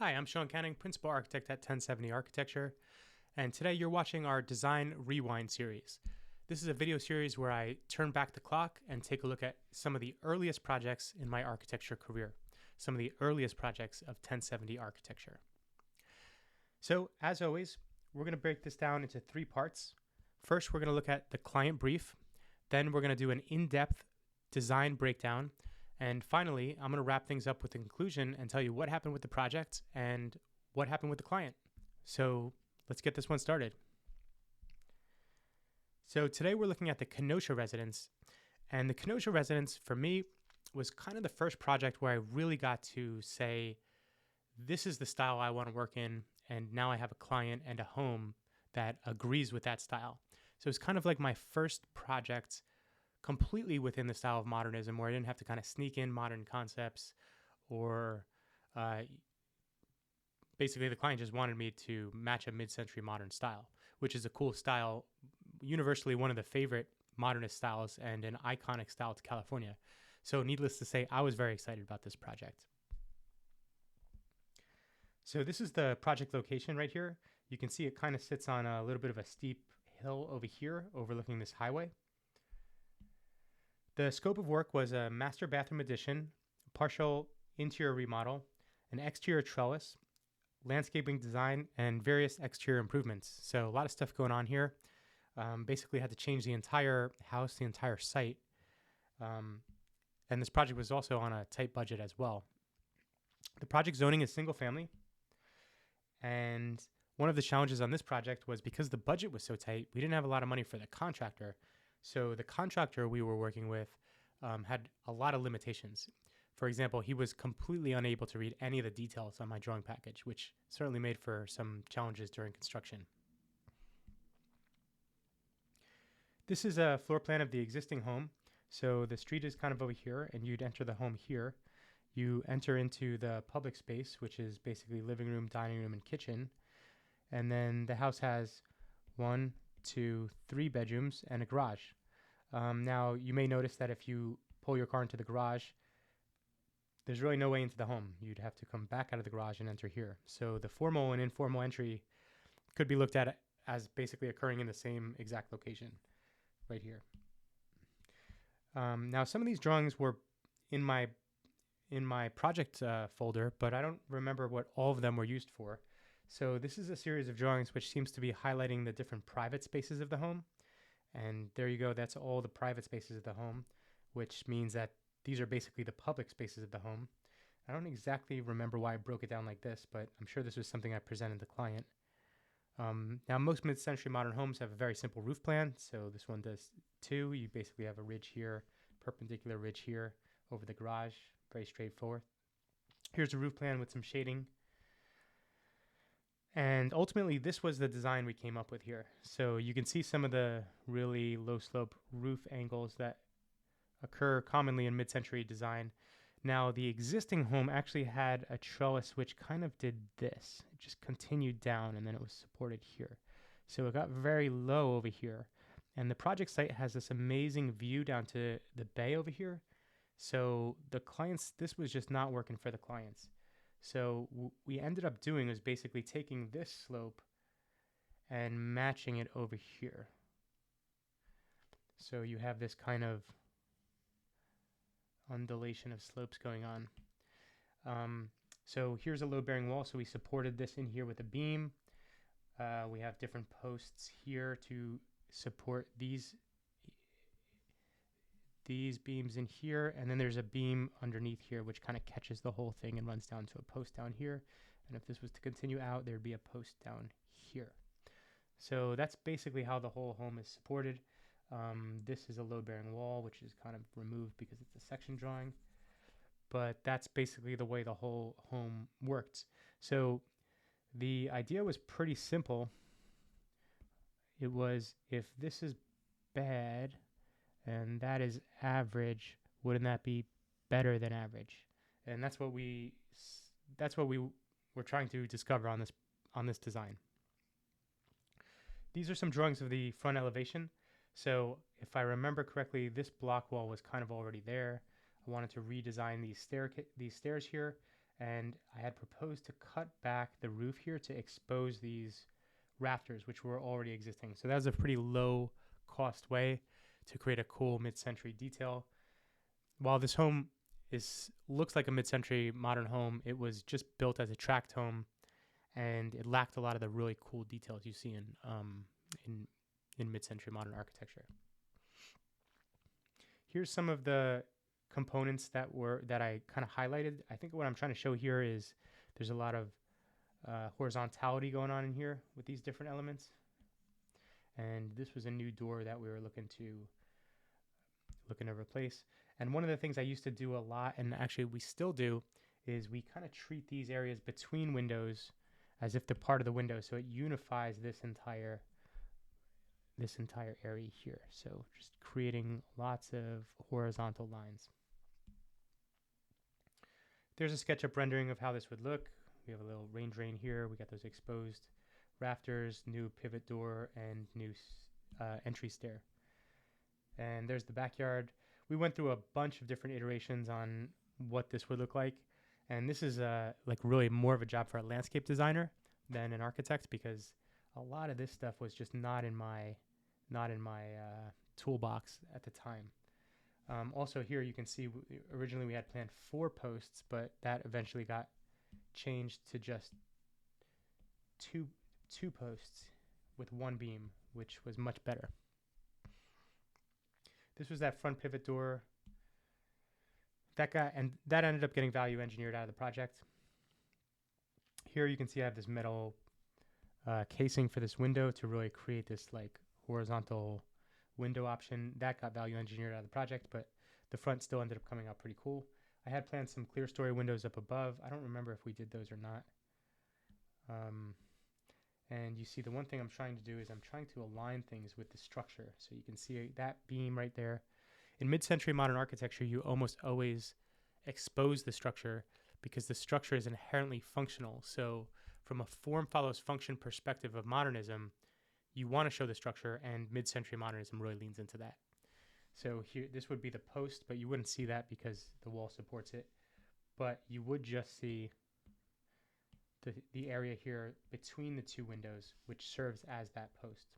Hi, I'm Sean Canning, Principal Architect at 1070 Architecture, and today you're watching our Design Rewind series. This is a video series where I turn back the clock and take a look at some of the earliest projects in my architecture career, some of the earliest projects of 1070 Architecture. So, as always, we're going to break this down into three parts. First, we're going to look at the client brief, then we're going to do an in-depth design breakdown, and finally, I'm going to wrap things up with the conclusion and tell you what happened with the project and what happened with the client. So let's get this one started. So today we're looking at the Kenosha residence. And the Kenosha residence, for me, was kind of the first project where I really got to say, this is the style I want to work in. And now I have a client and a home that agrees with that style. So it's kind of like my first project completely within the style of modernism, where I didn't have to kind of sneak in modern concepts, or basically the client just wanted me to match a mid-century modern style, which is a cool style, universally one of the favorite modernist styles and an iconic style to California. So needless to say, I was very excited about this project. So this is the project location right here. You can see it kind of sits on a little bit of a steep hill over here, overlooking this highway. The scope of work was a master bathroom addition, partial interior remodel, an exterior trellis, landscaping design, and various exterior improvements. So a lot of stuff going on here. Basically had to change the entire house, the entire site. And this project was also on a tight budget as well. The project zoning is single family. And one of the challenges on this project was because the budget was so tight, we didn't have a lot of money for the contractor. So the contractor we were working with had a lot of limitations. For example, he was completely unable to read any of the details on my drawing package, which certainly made for some challenges during construction. This is a floor plan of the existing home. So the street is kind of over here, and you'd enter the home here. You enter into the public space, which is basically living room, dining room, and kitchen. And then the house has 1, 2, 3 bedrooms and a garage. Now, you may notice that if you pull your car into the garage, there's really no way into the home. You'd have to come back out of the garage and enter here. So the formal and informal entry could be looked at as basically occurring in the same exact location right here. Now, some of these drawings were in my project folder, but I don't remember what all of them were used for. So this is a series of drawings which seems to be highlighting the different private spaces of the home. And there you go, that's all the private spaces of the home, which means that these are basically the public spaces of the home. I don't exactly remember why I broke it down like this, but I'm sure this was something I presented the client. Now, most mid-century modern homes have a very simple roof plan, so this one does too. You basically have a ridge here, perpendicular ridge here over the garage, very straightforward. Here's a roof plan with some shading. And ultimately, this was the design we came up with here. So you can see some of the really low slope roof angles that occur commonly in mid-century design. Now, the existing home actually had a trellis which kind of did this. It just continued down and then it was supported here. So it got very low over here. And the project site has this amazing view down to the bay over here. So the clients, this was just not working for the clients. So we ended up doing was basically taking this slope and matching it over here. So you have this kind of undulation of slopes going on. So here's a load-bearing wall. So we supported this in here with a beam. We have different posts here to support these beams in here, and then there's a beam underneath here which kind of catches the whole thing and runs down to a post down here. And if this was to continue out, there'd be a post down here. So that's basically how the whole home is supported. This is a load-bearing wall, which is kind of removed because it's a section drawing. But that's basically the way the whole home worked. So the idea was pretty simple. It was, if this is bad and that is average, wouldn't that be better than average? And that's what we were trying to discover on this design. These are some drawings of the front elevation. So if I remember correctly, this block wall was kind of already there. I wanted to redesign these stairs here and I had proposed to cut back the roof here to expose these rafters, which were already existing. So that was a pretty low cost way to create a cool mid-century detail. While this home looks like a mid-century modern home, it was just built as a tract home, and it lacked a lot of the really cool details you see in mid-century modern architecture. Here's some of the components that I kind of highlighted. I think what I'm trying to show here is there's a lot of horizontality going on in here with these different elements. And this was a new door that we were looking to replace. And one of the things I used to do a lot, and actually we still do, is we kind of treat these areas between windows as if they're part of the window, so it unifies this entire area here. So just creating lots of horizontal lines. There's a SketchUp rendering of how this would look. We have a little rain drain here. We got those exposed rafters, new pivot door, and new entry stair. And there's the backyard. We went through a bunch of different iterations on what this would look like. And this is like really more of a job for a landscape designer than an architect, because a lot of this stuff was just not in my toolbox at the time. Also here you can see originally we had planned 4 posts, but that eventually got changed to just two posts with 1 beam, which was much better. This was that front pivot door. That ended up getting value engineered out of the project. Here you can see I have this metal casing for this window to really create this like horizontal window option. That got value engineered out of the project, but the front still ended up coming out pretty cool. I had planned some clear story windows up above. I don't remember if we did those or not. And you see the one thing I'm trying to do is I'm trying to align things with the structure. So you can see that beam right there. In mid-century modern architecture, you almost always expose the structure because the structure is inherently functional. So from a form follows function perspective of modernism, you want to show the structure, and mid-century modernism really leans into that. So here, this would be the post, but you wouldn't see that because the wall supports it. But you would just see the area here between the 2 windows, which serves as that post.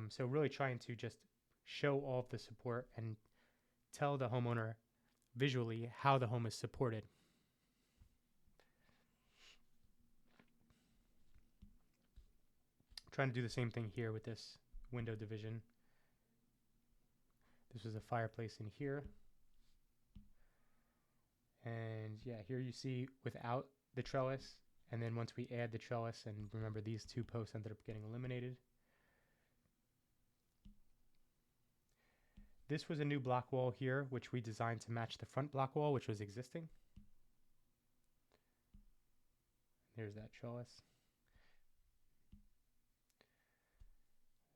So really trying to just show all of the support and tell the homeowner visually how the home is supported. Trying to do the same thing here with this window division. This was a fireplace in here. And yeah, here you see without the trellis, and then once we add the trellis, and remember these 2 posts ended up getting eliminated. This was a new block wall here, which we designed to match the front block wall, which was existing. There's that trellis.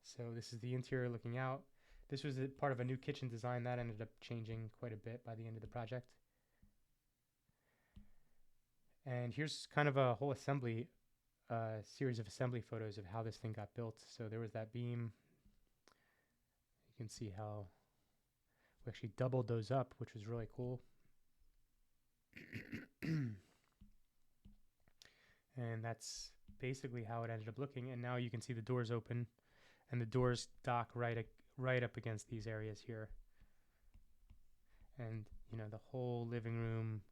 So this is the interior looking out. This was part of a new kitchen design that ended up changing quite a bit by the end of the project. And here's kind of a whole series of assembly photos of how this thing got built. So there was that beam. You can see how we actually doubled those up, which was really cool. And that's basically how it ended up looking. And now you can see the doors open, and the doors dock right up against these areas here. And you know, the whole living room,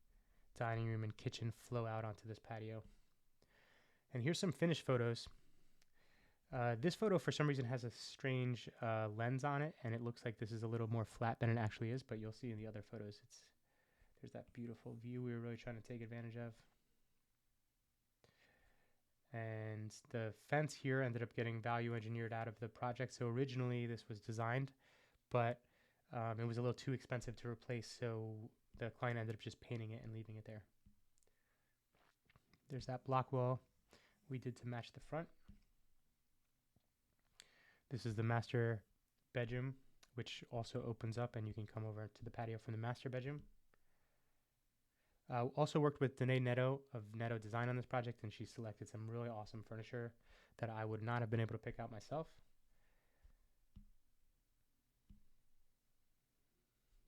dining room, and kitchen flow out onto this patio. And here's some finished photos. This photo for some reason has a strange lens on it, and it looks like this is a little more flat than it actually is, but you'll see in the other photos there's that beautiful view we were really trying to take advantage of. And the fence here ended up getting value engineered out of the project. So originally this was designed, but it was a little too expensive to replace, so the client ended up just painting it and leaving it there. There's that block wall we did to match the front. This is the master bedroom, which also opens up, and you can come over to the patio from the master bedroom. Also worked with Danae Netto of Netto Design on this project, and she selected some really awesome furniture that I would not have been able to pick out myself.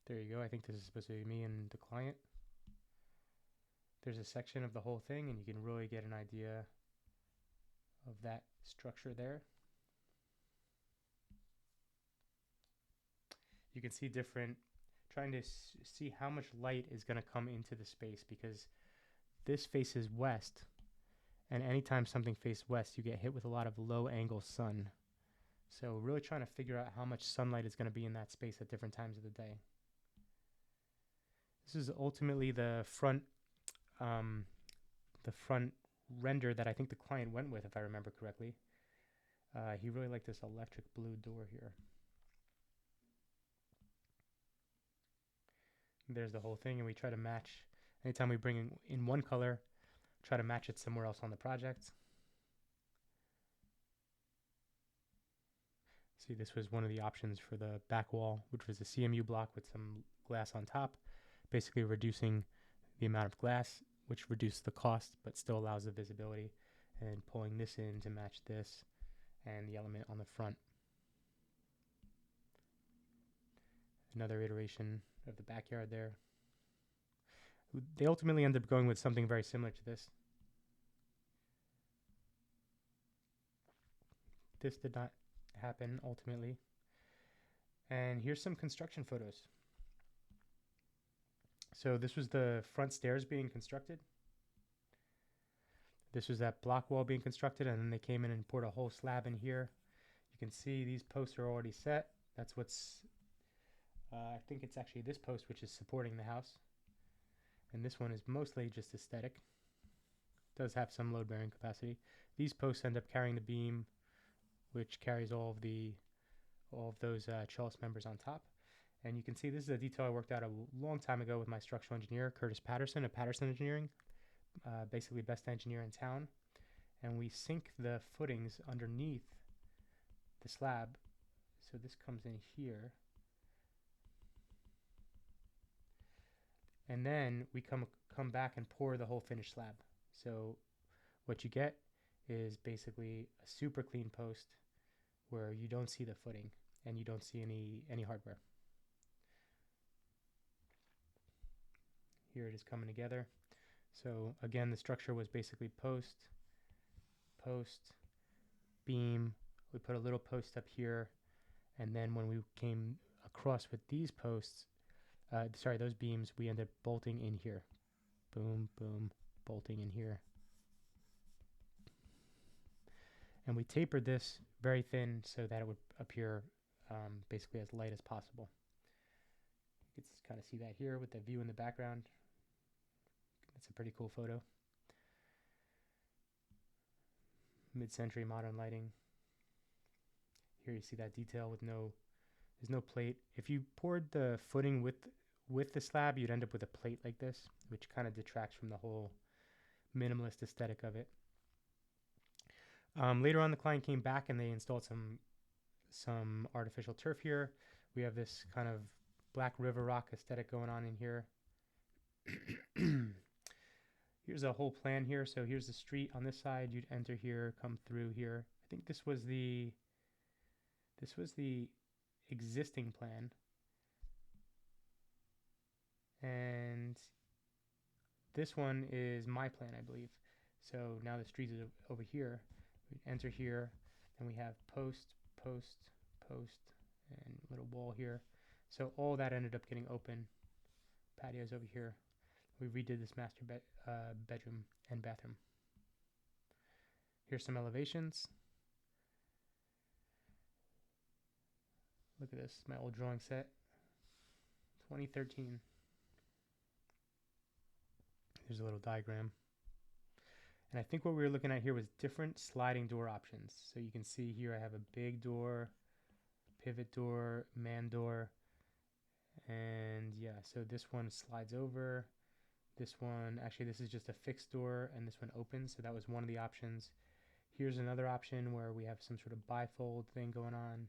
There you go. I think this is supposed to be me and the client. there's a section of the whole thing, and you can really get an idea of that structure there. You can see different, trying to see how much light is going to come into the space, because this faces west, and anytime something faces west, you get hit with a lot of low angle sun. So really trying to figure out how much sunlight is going to be in that space at different times of the day. This is ultimately the front render that I think the client went with, if I remember correctly. He really liked this electric blue door here. There's the whole thing, and we try to match, anytime we bring in one color, try to match it somewhere else on the project. See, this was one of the options for the back wall, which was a CMU block with some glass on top, basically reducing the amount of glass, which reduces the cost but still allows the visibility, and pulling this in to match this and the element on the front. Another iteration of the backyard there. They ultimately ended up going with something very similar to this. This did not happen ultimately. And here's some construction photos. So this was the front stairs being constructed. This was that block wall being constructed, and then they came in and poured a whole slab in here. You can see these posts are already set. That's what's, I think it's actually this post which is supporting the house. And this one is mostly just aesthetic. It does have some load bearing capacity. These posts end up carrying the beam, which carries all of those trellis members on top. And you can see this is a detail I worked out a long time ago with my structural engineer, Curtis Patterson of Patterson Engineering, basically best engineer in town. And we sink the footings underneath the slab. So this comes in here. And then we come back and pour the whole finished slab. So what you get is basically a super clean post where you don't see the footing and you don't see any hardware. Here it is coming together. So again, the structure was basically post, beam. We put a little post up here, and then when we came across with these posts, those beams, we ended up bolting in here. Boom, boom, bolting in here. And we tapered this very thin so that it would appear basically as light as possible. You can kind of see that here with the view in the background. That's a pretty cool photo. Mid-century modern lighting. Here you see that detail with there's no plate. If you poured the footing with the slab, you'd end up with a plate like this, which kind of detracts from the whole minimalist aesthetic of it. Later on, the client came back and they installed some artificial turf here. We have this kind of black river rock aesthetic going on in here. Here's a whole plan here. So here's the street on this side. You'd enter here, come through here. I think this was the existing plan. And this one is my plan, I believe. So now the street is over here. We enter here, and we have post, and little wall here. So all that ended up getting open. Patios over here. We redid this master bedroom and bathroom. Here's some elevations. Look at this, my old drawing set. 2013. Here's a little diagram. And I think what we were looking at here was different sliding door options. So you can see here I have a big door, pivot door, man door. And yeah, so this one slides over. This one, actually this is just a fixed door, and this one opens. So that was one of the options. Here's another option where we have some sort of bifold thing going on.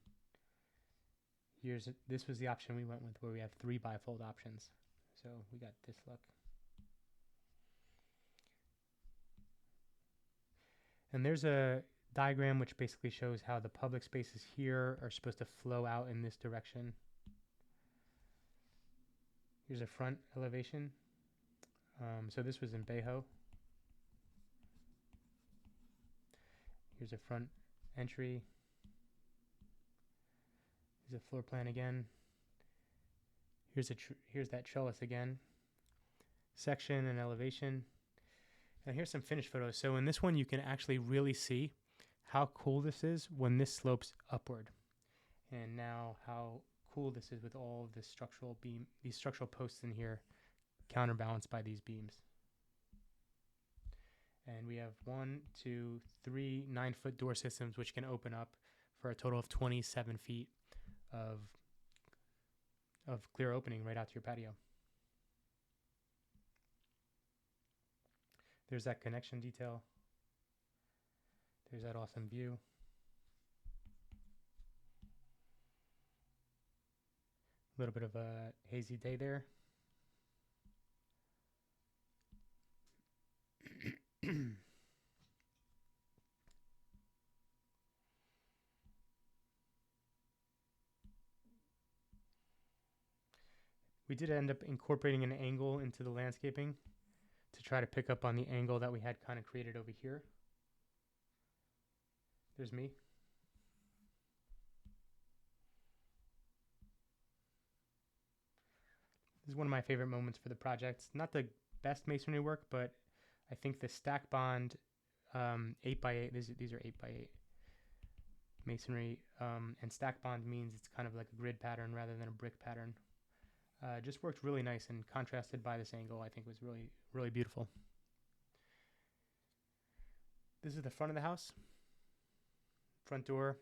This was the option we went with, where we have 3 bifold options. So we got this look. And there's a diagram which basically shows how the public spaces here are supposed to flow out in this direction. Here's a front elevation. So this was in Bayho. Here's a front entry. Here's a floor plan again. Here's that trellis again. Section and elevation. And here's some finished photos. So in this one, you can actually really see how cool this is when this slopes upward. And now how cool this is with all of this these structural posts in here, counterbalanced by these beams. And we have 1, 2, 3 9-foot door systems, which can open up for a total of 27 feet of clear opening right out to your patio. There's that connection detail. There's that awesome view. A little bit of a hazy day there. We did end up incorporating an angle into the landscaping to try to pick up on the angle that we had kind of created over here. There's me. This is one of my favorite moments for the project. Not the best masonry work, but I think the stack bond 8x8, these are 8x8 masonry, and stack bond means it's kind of like a grid pattern rather than a brick pattern. Just worked really nice, and contrasted by this angle, I think was really, really beautiful. This is the front of the house. Front door.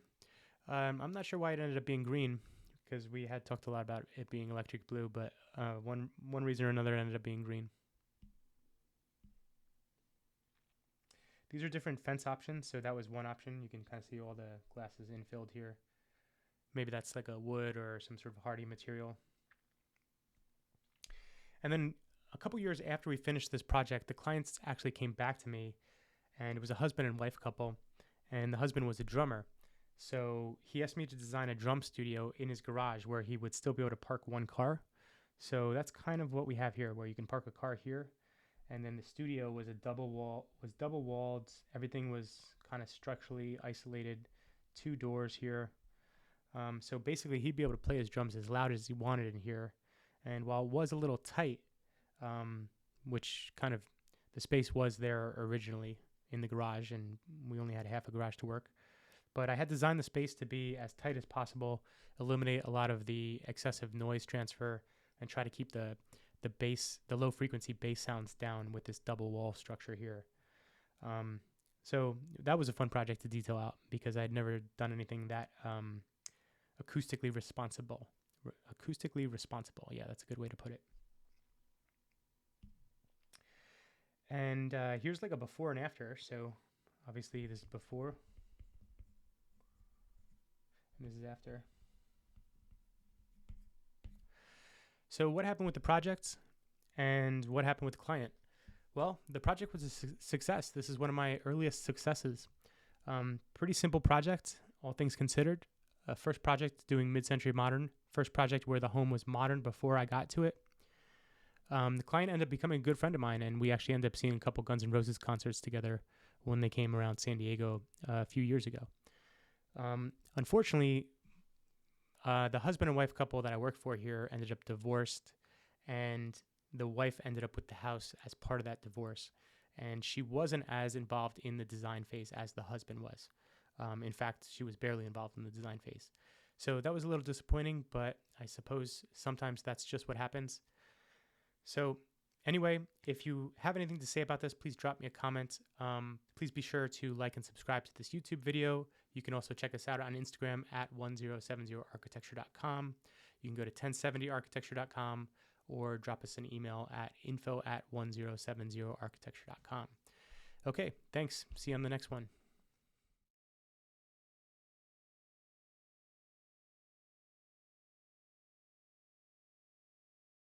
I'm not sure why it ended up being green, because we had talked a lot about it being electric blue, but one reason or another it ended up being green. These are different fence options, so that was one option. You can kind of see all the glasses infilled here. Maybe that's like a wood or some sort of hardy material. And then a couple years after we finished this project, the clients actually came back to me, and it was a husband and wife couple, and the husband was a drummer. So he asked me to design a drum studio in his garage where he would still be able to park one car. So that's kind of what we have here, where you can park a car here, and then the studio was double walled. Everything was kind of structurally isolated, 2 doors here. So basically he'd be able to play his drums as loud as he wanted in here. And while it was a little tight, which kind of the space was there originally in the garage, and we only had half a garage to work, but I had designed the space to be as tight as possible, eliminate a lot of the excessive noise transfer, and try to keep the low frequency bass sounds down with this double wall structure here. So that was a fun project to detail out, because I had never done anything that acoustically responsible. Yeah, that's a good way to put it. And here's like a before and after. So obviously this is before, and this is after. So what happened with the project, and what happened with the client? Well, the project was a success. This is one of my earliest successes. Pretty simple project, all things considered. First project doing mid-century modern. First project where the home was modern before I got to it. The client ended up becoming a good friend of mine, and we actually ended up seeing a couple Guns N' Roses concerts together when they came around San Diego a few years ago. Unfortunately, the husband and wife couple that I worked for here ended up divorced, and the wife ended up with the house as part of that divorce, and she wasn't as involved in the design phase as the husband was. In fact, she was barely involved in the design phase. So that was a little disappointing, but I suppose sometimes that's just what happens. So anyway, if you have anything to say about this, please drop me a comment. Please be sure to like and subscribe to this YouTube video. You can also check us out on Instagram at 1070architecture.com. You can go to 1070architecture.com or drop us an email at info@1070architecture.com. Okay, thanks. See you on the next one.